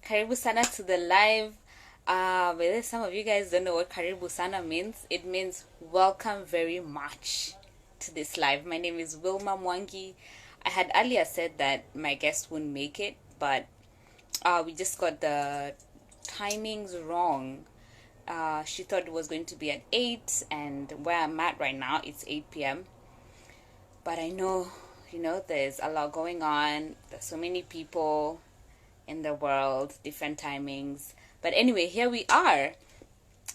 Karibu sana to the live. Whether some of you guys don't know what Karibu sana means, it means welcome very much to this live. My name is Wilma Mwangi. I had earlier said that my guest wouldn't make it, but we just got the timings wrong. She thought it was going to be at 8, and where I'm at right now, it's 8 p.m. But I know, there's a lot going on. There's so many people in the world, different timings. But anyway, here we are.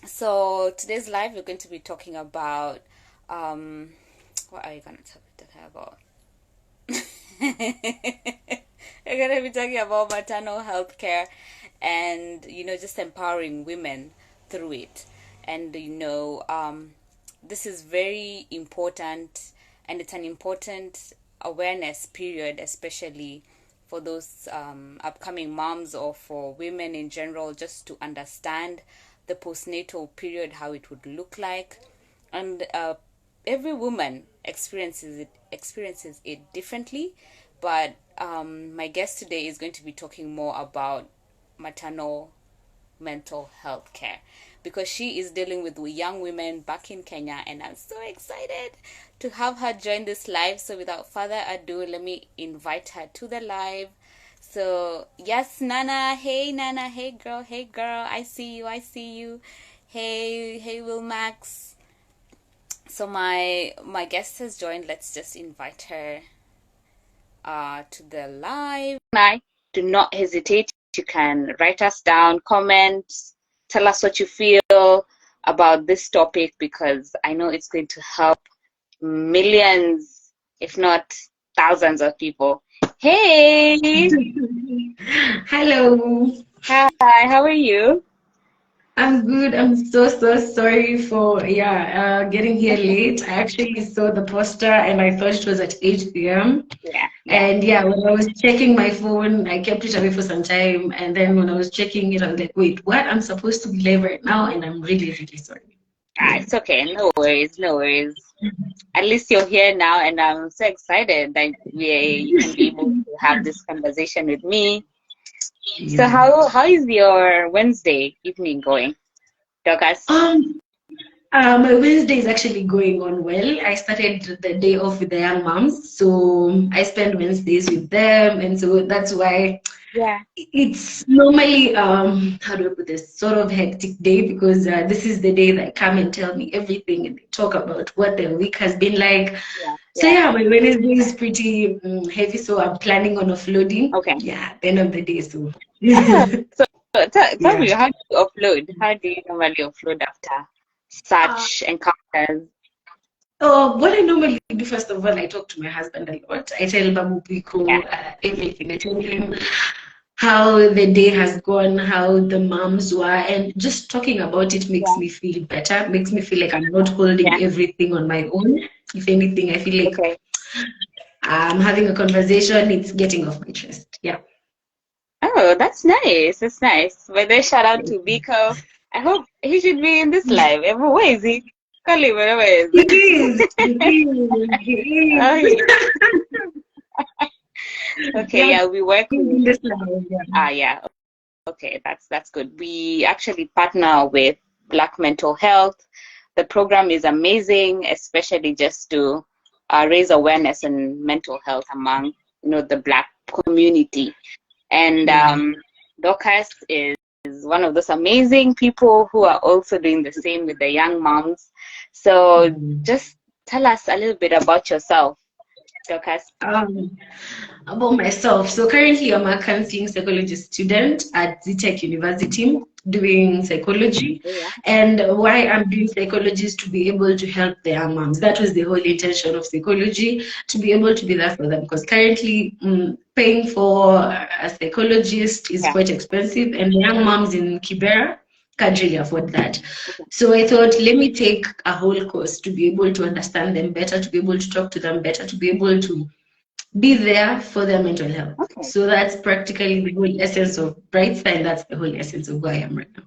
So today's live, we're going to be talking about, what are you going to talk about? We're going to be talking about maternal health care and, just empowering women through it. And, this is very important, and it's an important awareness period, especially for those upcoming moms or for women in general, just to understand the postnatal period, how it would look like. And every woman experiences it differently, but my guest today is going to be talking more about maternal mental health care, because she is dealing with young women back in Kenya, and I'm so excited to have her join this live. So without further ado, let me invite her to the live. So yes, Nana, hey girl, I see you. Hey Will Max. So my guest has joined. Let's just invite her to the live. Do not hesitate. You can write us down, comment, tell us what you feel about this topic, because I know it's going to help millions, if not thousands of people. Hey! Hello. Hi, how are you? I'm good. I'm so sorry for getting here late. I actually saw the poster and I thought it was at 8 p.m. Yeah. And when I was checking my phone, I kept it away for some time. And then when I was checking it, I was like, wait, what? I'm supposed to be live right now, and I'm really, really sorry. It's okay. No worries. At least you're here now, and I'm so excited that you can be able to have this conversation with me. Yeah. So how is your Wednesday evening going, Dorcas? My Wednesday is actually going on well. I started the day off with the young moms, so I spend Wednesdays with them, and so that's why it's normally how do I put this, sort of hectic day, because this is the day that come and tell me everything and they talk about what the week has been like. So my Wednesday is pretty heavy, so I'm planning on offloading. At the end of the day. So tell me, how do you offload? How do you normally offload after such encounters? What I normally do, first of all, I talk to my husband a lot. I tell Babu Biko everything. I tell him how the day has gone, how the moms were, and just talking about it makes me feel better, makes me feel like I'm not holding everything on my own. If anything, I feel like I'm having a conversation, it's getting off my chest. Yeah. Oh, that's nice. That's nice. But then shout out to Biko. I hope he should be in this live. Where is he? Call him wherever he is. He is. Okay, we work with this live. Okay, that's good. We actually partner with Black Mental Health. The program is amazing, especially just to raise awareness in mental health among the Black community. And Dorcas is one of those amazing people who are also doing the same with the young moms. So just tell us a little bit about yourself, Dorcas. About myself. So currently I'm a counseling psychology student at Tech University doing psychology. And why I'm doing psychology is to be able to help the young moms. That was the whole intention of psychology, to be able to be there for them, because currently paying for a psychologist is quite expensive, and the young moms in Kibera can't really afford that. So I thought, let me take a whole course to be able to understand them better, to be able to talk to them better, to be able to be there for their mental health. So that's practically the whole essence of Bright Star, and that's the whole essence of who I am right now.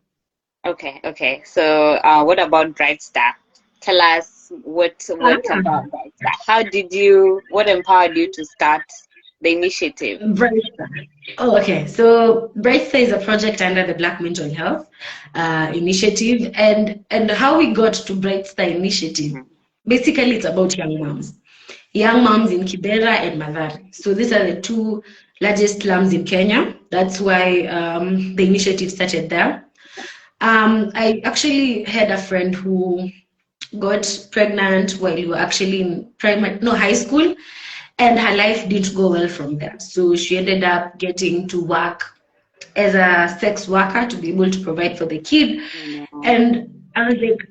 Okay. So what about Bright Star? Tell us what about Bright Star. What empowered you to start the initiative? Bright Star. Oh, okay. So Bright Star is a project under the Black Mental Health Initiative, and how we got to Bright Star Initiative. Basically, it's about young moms in Kibera and Mathare. So these are the two largest slums in Kenya. That's why the initiative started there. I actually had a friend who got pregnant while we were actually in high school, and her life didn't go well from there. So she ended up getting to work as a sex worker to be able to provide for the kid. And I was like,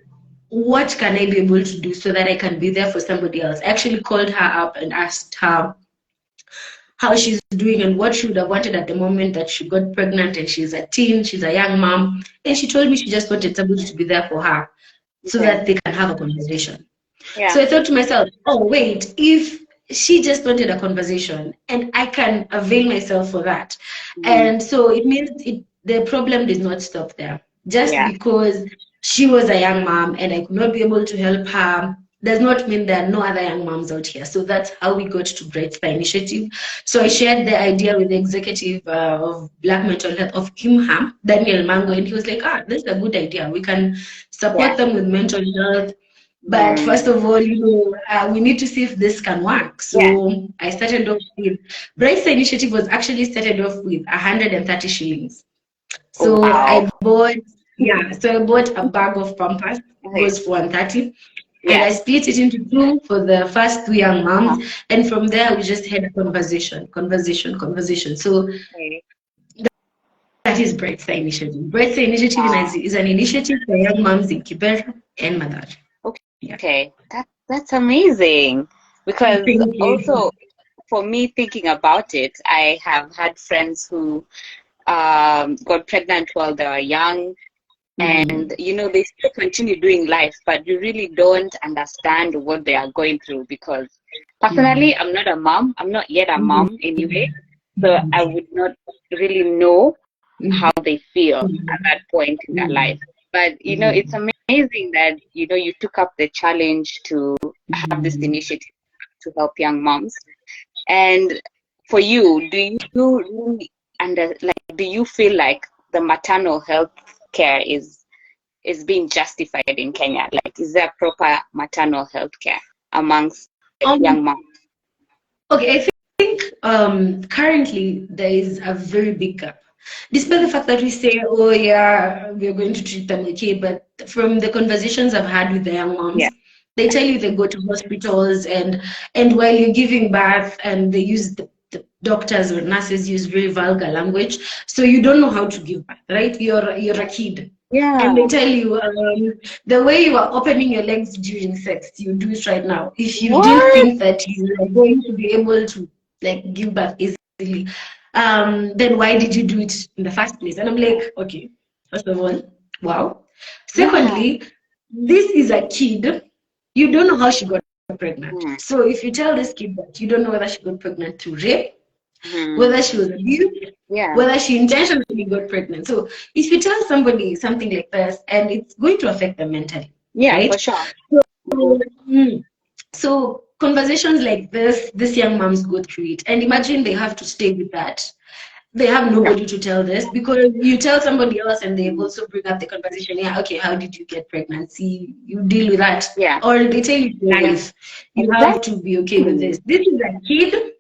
what can I be able to do so that I can be there for somebody else? I actually called her up and asked her how she's doing and what she would have wanted at the moment that she got pregnant, and she's a teen, she's a young mom. And she told me she just wanted somebody to be there for her so that they can have a conversation. Yeah. So I thought to myself, oh, wait, if she just wanted a conversation and I can avail myself for that. And so it means the problem did not stop there. Just because she was a young mom and I could not be able to help her does not mean there are no other young moms out here. So that's how we got to Bright Star Initiative. So I shared the idea with the executive of Black Mental Health of KIMHA, Daniel Mango, and he was like, this is a good idea. We can support them with mental health. But first of all, we need to see if this can work. So I started off with Bright Star Initiative was actually started off with 130 shillings. So I bought a bag of Pampers, goes for 130. And I split it into two for the first two young moms. And from there, we just had a conversation. So that is Bright Star Initiative. Bright Star Initiative is an initiative for young moms in Kibera and Mathare. Okay, that's amazing. Because also, for me, thinking about it, I have had friends who got pregnant while they were young. And, they still continue doing life, but you really don't understand what they are going through, because personally, I'm not a mom. I'm not yet a mom anyway. So I would not really know how they feel at that point in their life. But, it's amazing that, you took up the challenge to have this initiative to help young moms. And for you, do you feel like the maternal health care is being justified in Kenya? Like, is there proper maternal health care amongst young moms? Okay, I think currently there is a very big gap. Despite the fact that we say, oh yeah, we're going to treat them okay, but from the conversations I've had with the young moms, they tell you they go to hospitals and while you're giving birth, and they use the doctors or nurses use very vulgar language, so you don't know how to give birth, right? You're a kid. And they tell you the way you are opening your legs during sex, you do it right now. If you didn't think that you are going to be able to give birth easily, then why did you do it in the first place? And I'm like, okay, first of all, wow. Secondly, this is a kid. You don't know how she got pregnant. So if you tell this kid that you don't know whether she got pregnant through rape, whether she was abused, whether she intentionally got pregnant. So if you tell somebody something like this, and it's going to affect them mentally. Right? For sure. So conversations like this young moms go through it. And imagine they have to stay with that. They have nobody to tell this, because you tell somebody else and they also bring up the conversation. Okay, how did you get pregnancy? You deal with that. Or they tell you your life. You have to be okay with this. This is a kid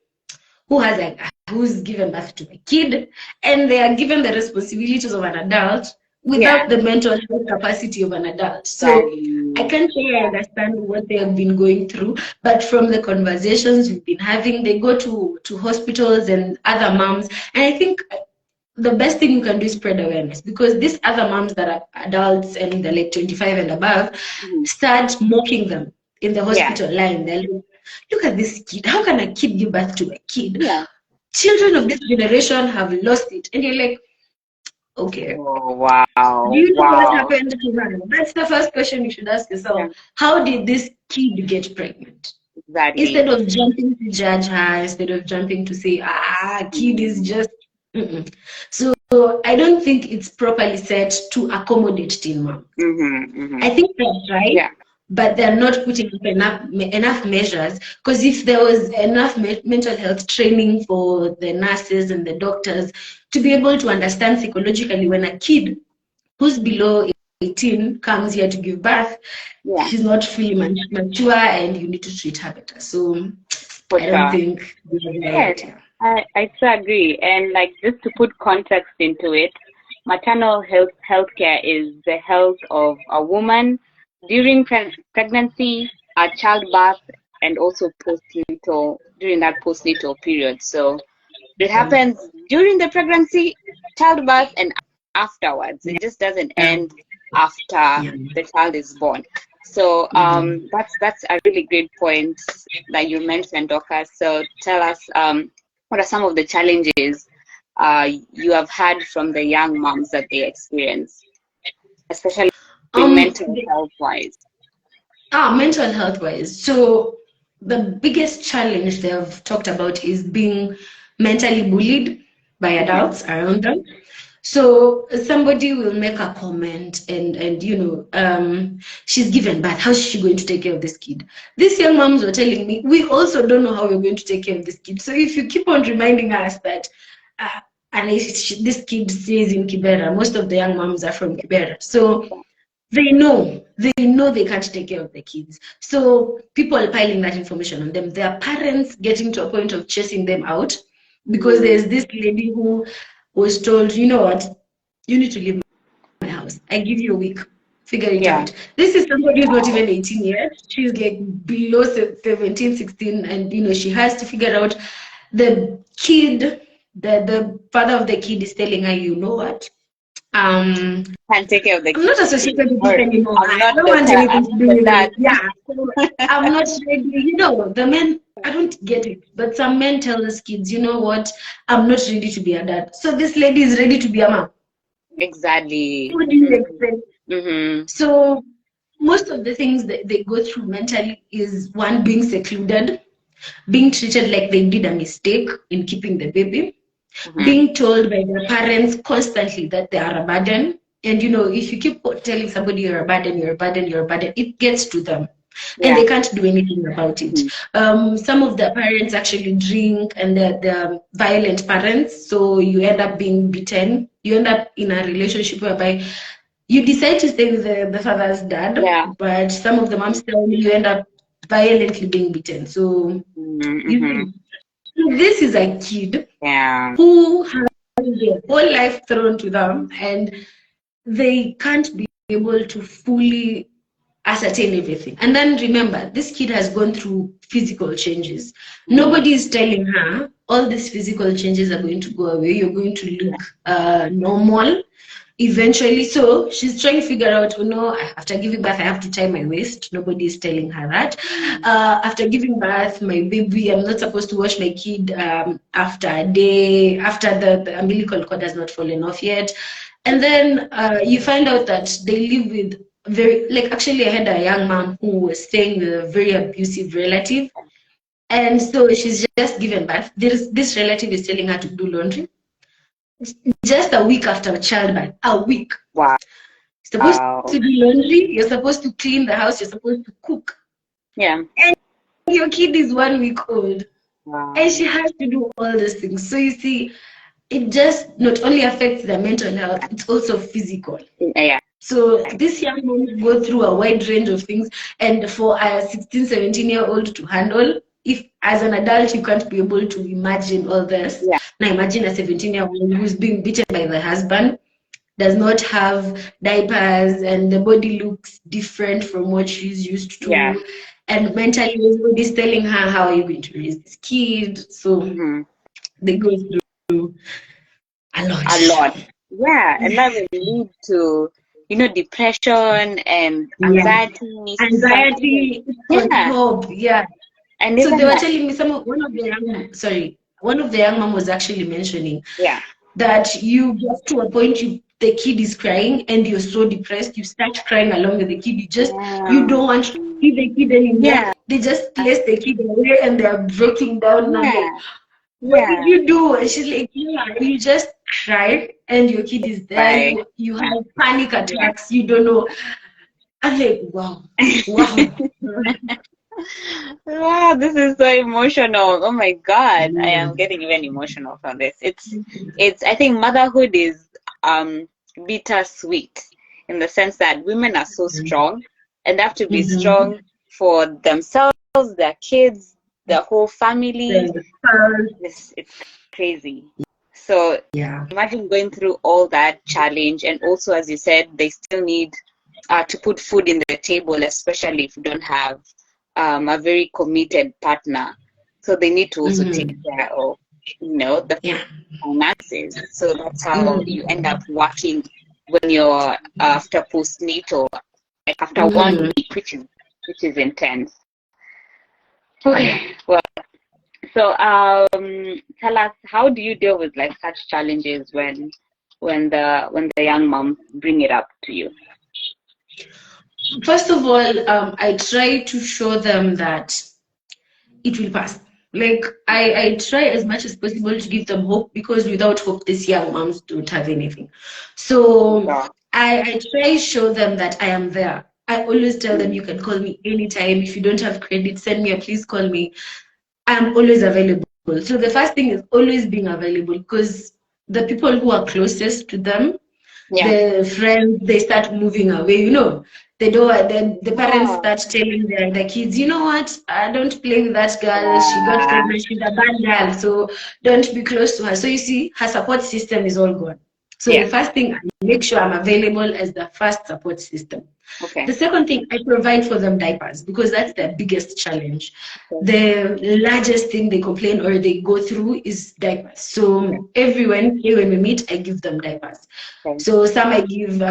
who's given birth to a kid, and they are given the responsibilities of an adult without the mental health capacity of an adult. So I can't say I understand what they have been going through, but from the conversations we've been having, they go to hospitals and other moms, and I think the best thing you can do is spread awareness, because these other moms that are adults and they're like 25 and above start mocking them in the hospital line. They're like, look at this kid. How can a kid give birth to a kid? Children of this generation have lost it. And you're like, okay. Oh, wow. Do you know what happened to her? That's the first question you should ask yourself. How did this kid get pregnant? Exactly. Instead of jumping to judge her, instead of jumping to say, kid is just... So I don't think it's properly set to accommodate teen moms. I think that's right. but they're not putting up enough measures. Because if there was enough mental health training for the nurses and the doctors to be able to understand psychologically when a kid who's below 18 comes here to give birth, Yeah, she's not fully mature and you need to treat her better. So for I don't sure. think we have the Yes, idea. I so agree. And like just to put context into it, maternal healthcare is the health of a woman during pregnancy, childbirth, and also postnatal during that postnatal period. So it happens during the pregnancy, childbirth, and afterwards. It just doesn't Yeah. end after Yeah. the child is born. So Mhm. that's a really great point that you mentioned, Dorcas. So tell us what are some of the challenges you have had from the young moms that they experience, especially mental The, health wise. mental health wise. So the biggest challenge they've talked about is being mentally bullied by Mm-hmm. adults around them. So somebody will make a comment and she's given birth. How's she going to take care of this kid? These young moms were telling me, we also don't know how we're going to take care of this kid. So if you keep on reminding us that uh, and this kid stays in Kibera, most of the young moms are from Kibera. So they know they can't take care of the kids. So people are piling that information on them. Their parents getting to a point of chasing them out because Mm, there's this lady who was told, you know what, you need to leave my house. I give you a week. Figure it yeah, out. This is somebody who's not wow, even 18 yet. She's like below 17, 16, and she has to figure out the kid, the father of the kid is telling her, you know what? Um, can't take care of the I'm not kid. associated with this Or anymore. I'm I not don't the want anything I'm to not do the with dad. it. Yeah. So I'm not ready. The men, I don't get it. But some men tell these kids, you know what? I'm not ready to be a dad. So this lady is ready to be a mom. Exactly. What do you expect? Mm-hmm. So most of the things that they go through mentally is one, being secluded, being treated like they did a mistake in keeping the baby, Mm-hmm. being told by their parents constantly that they are a burden. And if you keep telling somebody you're a burden, you're a burden, you're a burden, it gets to them and Yeah. they can't do anything about it. Mm-hmm. Some of the parents actually drink and they're violent parents. So you end up being beaten. You end up in a relationship whereby you decide to stay with the father's dad, Yeah. but some of the moms tell you end up violently being beaten. So you Mm-hmm. see, so this is a kid Yeah. who has their whole life thrown to them and they can't be able to fully ascertain everything. And then remember, this kid has gone through physical changes. Mm-hmm. Nobody is telling her all these physical changes are going to go away. You're going to look normal eventually. So she's trying to figure out, after giving birth, I have to tie my waist. Nobody is telling her that. After giving birth, my baby, I'm not supposed to wash my kid after a day, after the umbilical cord has not fallen off yet. And then you find out that they live with actually, I had a young mom who was staying with a very abusive relative. And so she's just given birth. This relative is telling her to do laundry just a week after childbirth. A week. Wow. You're supposed to do laundry, you're supposed to clean the house, you're supposed to cook. Yeah. And your kid is 1 week old. And Wow. she has to do all those things. So you see, it just not only affects their mental health, it's also physical. Yeah. So this young woman go through a wide range of things. And for a 16, 17-year-old to handle, if as an adult you can't be able to imagine all this. Yeah. Now imagine a 17-year-old who's being beaten by the husband, does not have diapers, and the body looks different from what she's used Yeah. to. And mentally, everybody's telling her, how are you going to raise this kid? So Mm-hmm. they go through a A lot. lot. Yeah, and that will lead to, depression and Yeah. anxiety, some even, Anxiety on yeah, top. Yeah. and So they even were like, telling me one of the young mom was actually mentioning yeah, that you get to a point the kid is crying and you're so depressed, you start crying along with the kid. You yeah, don't want to see the kid anymore. yeah, They just place the kid away and they're breaking down and I'm like, yeah, what did yeah, you do? And she's like, yeah, you just cry and your kid is there. right, You yeah, have panic yeah, attacks, you don't know I'm like, wow, wow. Wow, this is so emotional. Oh my God, I Yeah. am getting even emotional from this. It's. I think motherhood is bittersweet in the sense that women are so strong and they have to be Mm-hmm. strong for themselves, their kids, their whole family. The first, It's crazy. So yeah. imagine going through all that challenge, and also, as you said, they still need to put food in the table, especially if you don't have a very committed partner. So they need to also take Mm-hmm. care of, the Yeah. finances. So that's how you end Mm-hmm. up working when you're after postnatal, like after one Mm-hmm. week, which is intense. Okay, well, so tell us, how do you deal with like such challenges when the young moms bring it up to you? First of all, I try to show them that it will pass. Like I try as much as possible to give them hope because without hope, these young moms don't have anything. So Yeah. I try to show them that I am there. I always tell them Mm. you can call me anytime. If you don't have credit, send me a please call me. I'm always available. So the first thing is always being available because the people who are closest to them, Yeah. the friends, they start moving away. They don't. The parents Oh, start telling the kids, you know what? Don't play with that girl. She got yeah. pregnant. She's a bad girl. So don't be close to her. So you see, her support system is all gone. So the Yeah. first thing, I make sure I'm available as the first support system. Okay. The second thing, I provide for them diapers because that's their biggest challenge. Okay. The largest thing they complain or they go through is diapers. Okay. So every Wednesday when we meet, I give them diapers. Okay. So some I give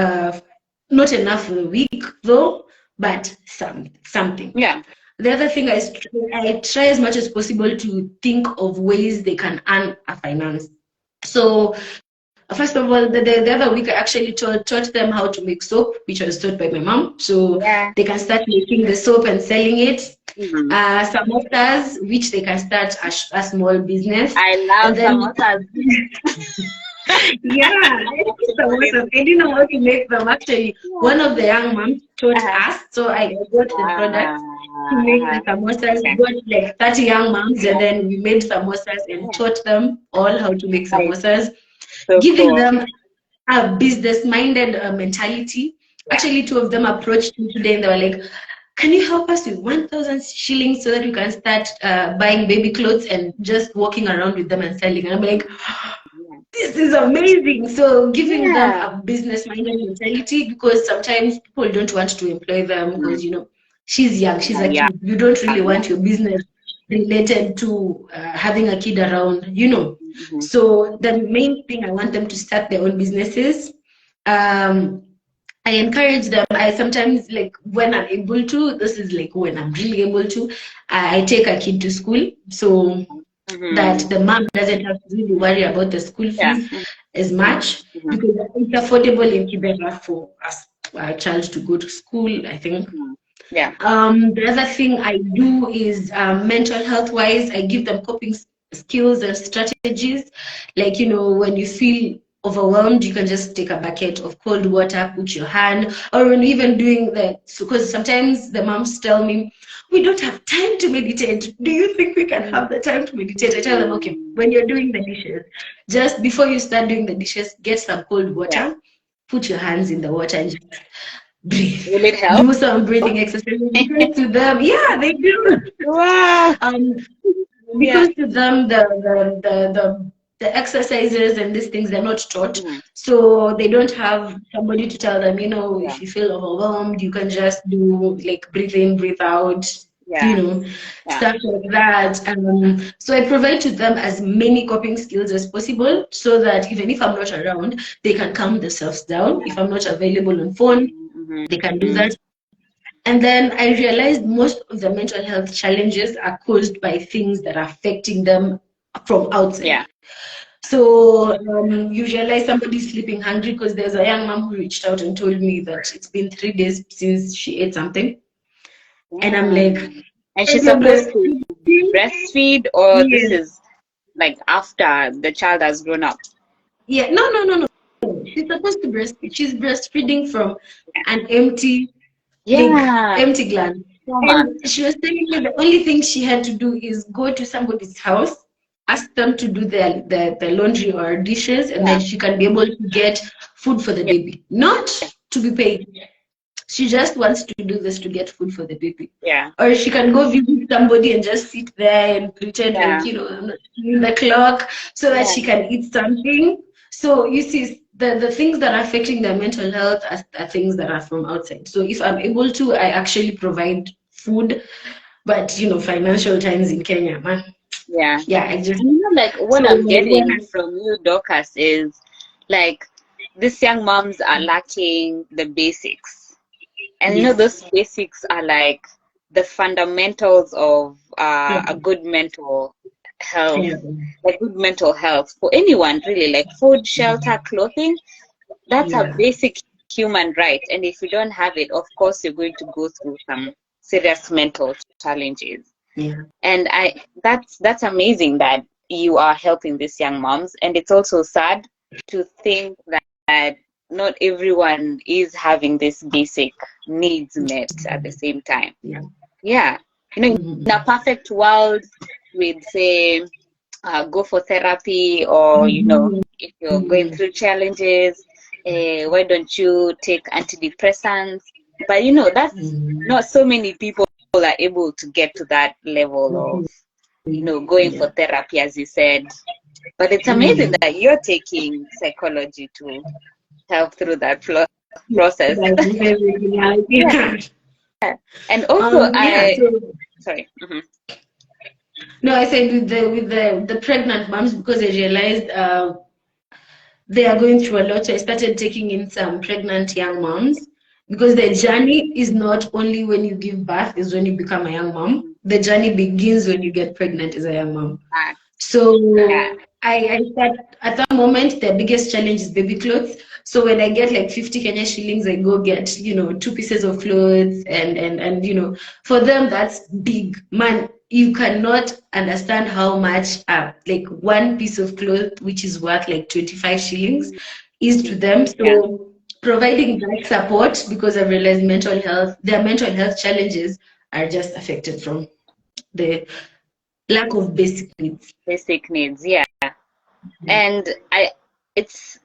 not enough for a week though, but something. Yeah. The other thing is I try as much as possible to think of ways they can earn a finance. So first of all, the other week I actually taught them how to make soap, which was taught by my mom. So Yeah. they can start making the soap and selling it. Hmm. Samosas, which they can start a small business. I And love then, samosas. yeah, I think samosas, they didn't know how to make them. Actually, one of the young moms taught Uh-huh. us. So I got the product to make the Uh-huh. samosas. Okay. Got like 30 young moms, and Yeah. then we made samosas and Yeah. taught them all how to make Nice. samosas, So giving cool. them a business-minded mentality. Yeah. Actually, two of them approached me today and they were like, can you help us with 1,000 shillings so that we can start buying baby clothes and just walking around with them and selling? And I'm like, Yeah. this is amazing. So giving them Yeah. a business-minded mentality because sometimes people don't want to employ them Mm. because, she's young, she's a Yeah. kid. You don't really Yeah. want your business related to having a kid around. Mm-hmm. So the main thing I want them to start their own businesses. Um, I encourage them. I sometimes like when I'm able to. This is like when I'm really able to. I take a kid to school so that Mm-hmm. the mom doesn't have to really worry about the school Yeah. fees as much Mm-hmm. because it's affordable in Kibera for a child to go to school. I think. Mm-hmm. Yeah. The other thing I do is mental health wise, I give them coping skills and strategies. Like, when you feel overwhelmed, you can just take a bucket of cold water, put your hand, or when even doing that. So, because sometimes the moms tell me, we don't have time to meditate. Do you think we can have the time to meditate? I tell them, okay, Mm. when you're doing the dishes, just before you start doing the dishes, get some cold Yeah. water, put your hands in the water and just breathe. Will it help? Do some breathing exercises because to them, yeah, they do. Wow. Um, Yeah. because to them, the exercises and these things they're not taught, Mm. so they don't have somebody to tell them. Yeah. If you feel overwhelmed, you can just do like breathe in, breathe out. You Yeah. know, Yeah. stuff like that. So I provide to them as many coping skills as possible, so that even if I'm not around, they can calm themselves down. If I'm not available on phone, Mm-hmm. they can do that. And then I realized most of the mental health challenges are caused by things that are affecting them from outside. Yeah. So you realize somebody's sleeping hungry because there's a young mom who reached out and told me that it's been 3 days since she ate something. And I'm like, Mm. And and she's you're supposed to breastfeeding? breastfeed, or this Yes. is like after the child has grown up? Yeah. No. She's supposed to breastfeed. She's breastfeeding from an empty. like Yeah. empty glass. Trauma. And she was telling me the only thing she had to do is go to somebody's house, ask them to do their laundry or dishes, and Yeah. then she can be able to get food for the Yeah. baby, not to be paid. She just wants to do this to get food for the baby. Yeah. Or she can go visit somebody and just sit there and pretend like, Yeah. you know, I'm not seeing the clock so that Yeah. she can eat something. So you see, the things that are affecting their mental health are things that are from outside. So if I'm able to, I actually provide food. But, you know, financial times in Kenya, man. Yeah. Yeah, I just, And you know, like what so, I'm yeah. getting from you, Dorcas, is like these young moms are lacking the basics. And you know, Yes. those basics are like the fundamentals of Yeah. a good mental health, Yeah. like good mental health for anyone, really, like food, shelter, clothing. That's a Yeah. basic human right. And if you don't have it, of course, you're going to go through some serious mental challenges. Yeah. And that's amazing that you are helping these young moms. And it's also sad to think that not everyone is having this basic needs met at the same time. Yeah. Yeah. You know, in a Mhm. perfect world, we'd say go for therapy, or you know, Mhm. if you're going through challenges, why don't you take antidepressants? But you know, that's Mhm. not so many people are able to get to that level of, you know, going for Yeah. therapy, as you said. But it's amazing Mhm. that you're taking psychology to help through that process. That's my favorite Yeah. reality. And also, Yeah, I, so sorry. no, I said with the pregnant moms because I realized they are going through a lot. So I started taking in some pregnant young moms because the journey is not only when you give birth, is when you become a young mom. The journey begins when you get pregnant as a young mom. Ah, So yeah. I start at that moment, the biggest challenge is baby clothes. So when I get like 50 Kenya shillings, I go get, you know, two pieces of clothes and you know, for them that's big. Man, you cannot understand how much like one piece of cloth, which is worth like 25 shillings, is to them. Yeah. So providing that support because I've realized their mental health challenges are just affected from the lack of basic needs. Basic needs. Yeah. And it's,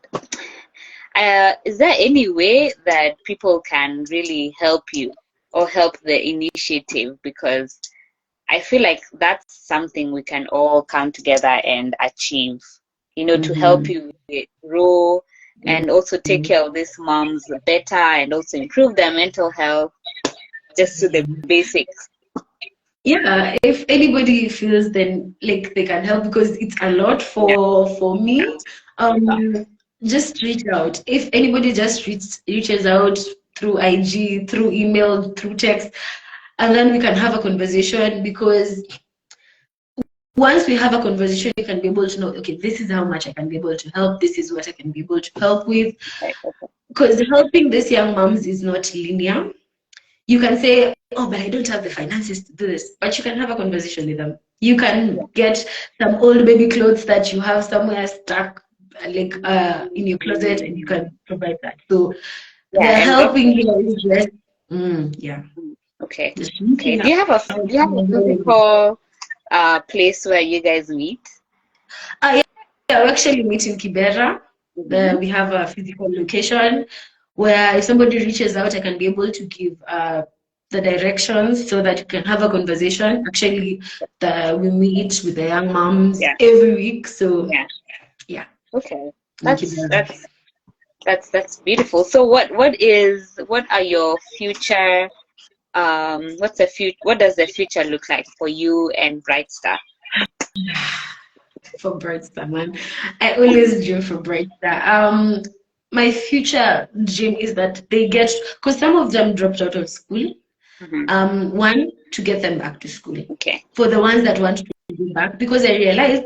is there any way that people can really help you or help the initiative? Because I feel like that's something we can all come together and achieve, you know, to help Mhm. you grow and also take care of these moms better and also improve their mental health, just to the basics. Yeah, if anybody feels then like they can help because it's a lot Yeah. for me, just reach out. If anybody just reaches out through IG, through email, through text, and then we can have a conversation because once we have a conversation, you can be able to know, okay, this is how much I can be able to help, this is what I can be able to help with. Right. Because helping these young moms is not linear. You can say, oh, but I don't have the finances to do this. But you can have a conversation with them. You Yeah. can get some old baby clothes that you have somewhere stuck, like in your closet, and you Mm, can provide that. So yeah, the and helping also, here is just, yeah, okay. just Okay. reaching Do you have a out. do you have a physical place where you guys meet? Yeah, yeah, we actually meet in Kibera. Mm-hmm. We have a physical location where if somebody reaches out, I can be able to give the directions so that you can have a conversation. Actually, we meet with the young moms Yeah. every week. So Yeah. yeah, Okay. in That's Kibera. that's that's beautiful. So what are your future what does the future look like for you and Bright Star? For Bright Star, man. I always dream for Bright Star. My future dream is that they get, because some of them dropped out of school. Mm-hmm. One, to get them back to school. Okay. For the ones that want to go back, because I realized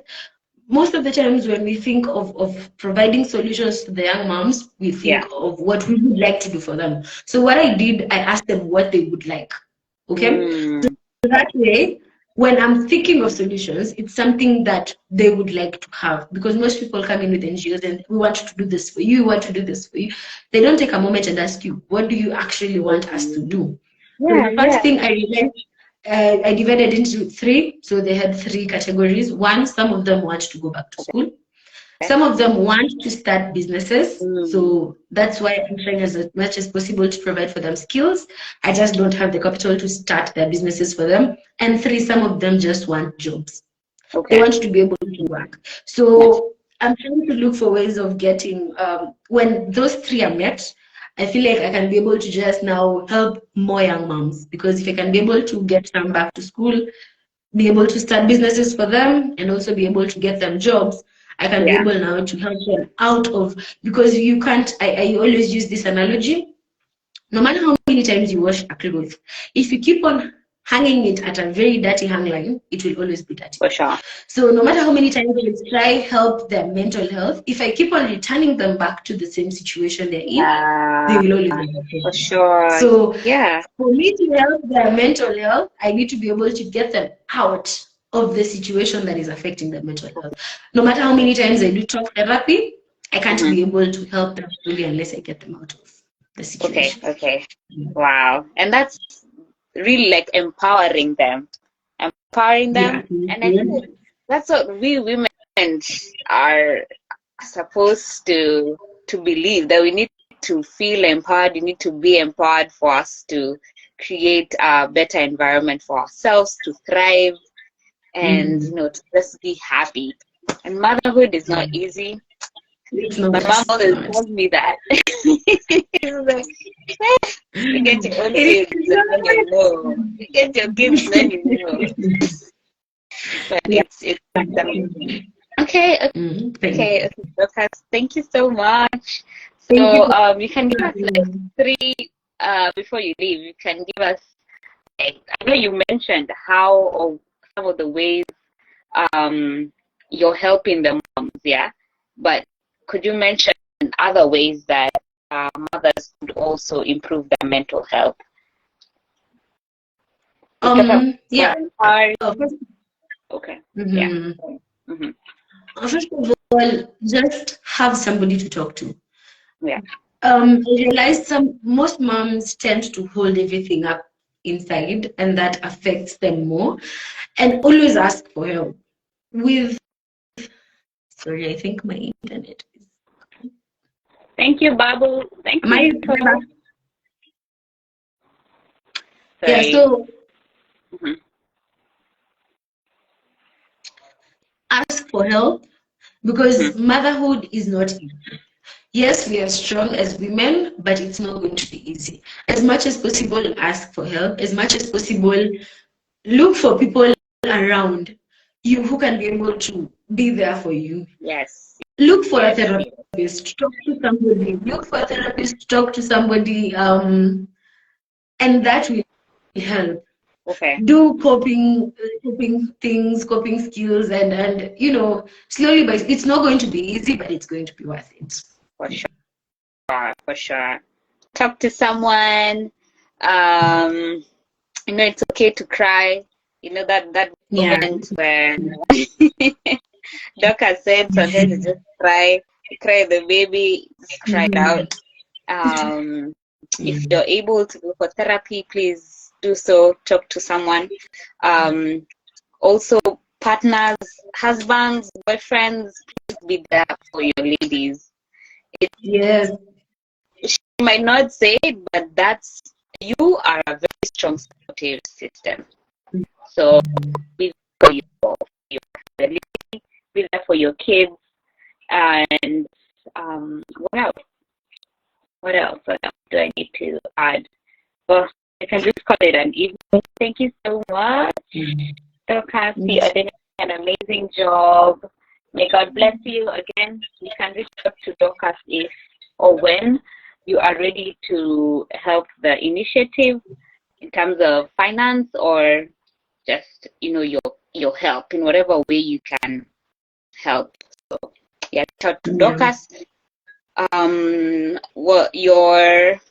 most of the times when we think of providing solutions to the young moms, we think Yeah. of what we would like to do for them. So what I did, I asked them what they would like. Okay? Mm, That way, when I'm thinking of solutions, it's something that they would like to have because most people come in with NGOs and we want to do this for you, we want to do this for you. They don't take a moment and ask you, what do you actually want us to do? So Yeah, the first yeah. thing I realized, I divided into three. So they had three categories. One, some of them want to go back to school. Okay. Some of them want to start businesses. Mm. So that's why I'm trying as much as possible to provide for them skills. I just don't have the capital to start their businesses for them. And three, some of them just want jobs. They Okay. want to be able to work. Yes. So I'm trying to look for ways of getting, when those three are met, I feel like I can be able to just now help more young moms, because if I can be able to get them back to school, be able to start businesses for them, and also be able to get them jobs, I can be Yeah. able now to help them out of, because you can't, I always use this analogy. No matter how many times you wash a cloth, if you keep on hanging it at a very dirty hang line, it will always be dirty. For sure. So no matter how many times I try help their mental health, if I keep on returning them back to the same situation they're in, they Yeah. will always be For affected. sure. So Yeah. for me to help their mental health, I need to be able to get them out of the situation that is affecting their mental health. No matter how many times I do talk therapy, I can't Mm-hmm. be able to help them fully unless I get them out of the Okay. situation. Okay. Wow. And that's really like empowering them. Empowering Yeah. them. And I think that's what we women are supposed to believe, that we need to feel empowered, we need to be empowered for us to create a better environment for ourselves to thrive, and Mhm. to just be happy. And motherhood is not easy. It's My not. mom It's always not. tells me that. She's like, "Eh, you get your own It kids is and then you know. You get your kids then you know." But yeah. it's amazing. Okay, Thank okay, you. okay, Dorcas, thank you so much. Thank you So for you can give us like having three before you leave. You can give us like, I know you mentioned how, or some of the ways um you're helping the moms, yeah. But could you mention other ways that mothers could also improve their mental health? We talk about yeah. empowering. First, Okay, yeah. mhm. Mm-hmm. First of all, just have somebody to talk to. Yeah. I realized most moms tend to hold everything up inside, and that affects them more. And always ask for help. With Sorry, I think my internet is. Thank you, Babu. Thank Am you, I Nicole. back? Yeah. Sorry. So Mm-hmm. ask for help, because motherhood is not easy. Yes, we are strong as women, but it's not going to be easy. As much as possible, ask for help. As much as possible, look for people around you who can be able to be there for you. Yes. Look for a Yes. Yes. therapist, talk to somebody, look for a therapist, talk to somebody, and that will help. Okay. Do coping skills, and slowly, but it's not going to be easy, but it's going to be worth it. For sure. For sure. Talk to someone. Um, it's okay to cry. That Yeah. moment when Doc has said sometimes you just cry the baby, just cry it out. Um, if you're able to go for therapy, please do so. Talk to someone. Um, Also, partners, husbands, boyfriends, please be there for your ladies. Yes. She might not say it, but you are a very strong supportive system. So be there for your family, be there for your kids, and what else? What else? What else do I need to add? Well, I can just call it an evening. Thank you so much. Dorcas, you are doing an amazing job. May God bless you again. You can reach out to Dorcas if or when you are ready to help the initiative in terms of finance, or just your help in whatever way you can help. So yeah, reach out to Yeah. Dorcas. What your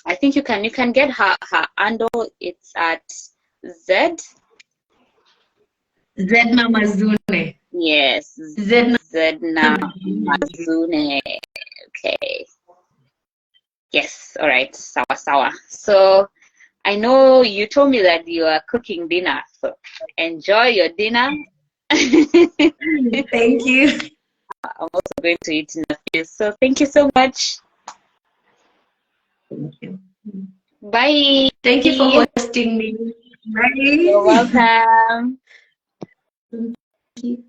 I think you can get her handle. It's at Z. Zedna Mazune. Yes, Zedna Zedna Mazune. Mazune. Okay. Yes. All right. Sawa sawa. So I know you told me that you are cooking dinner, so enjoy your dinner. Thank you. I'm also going to eat in a few. So thank you so much. Thank you. Bye. Thank you for hosting me. You're Bye. welcome. Thank you.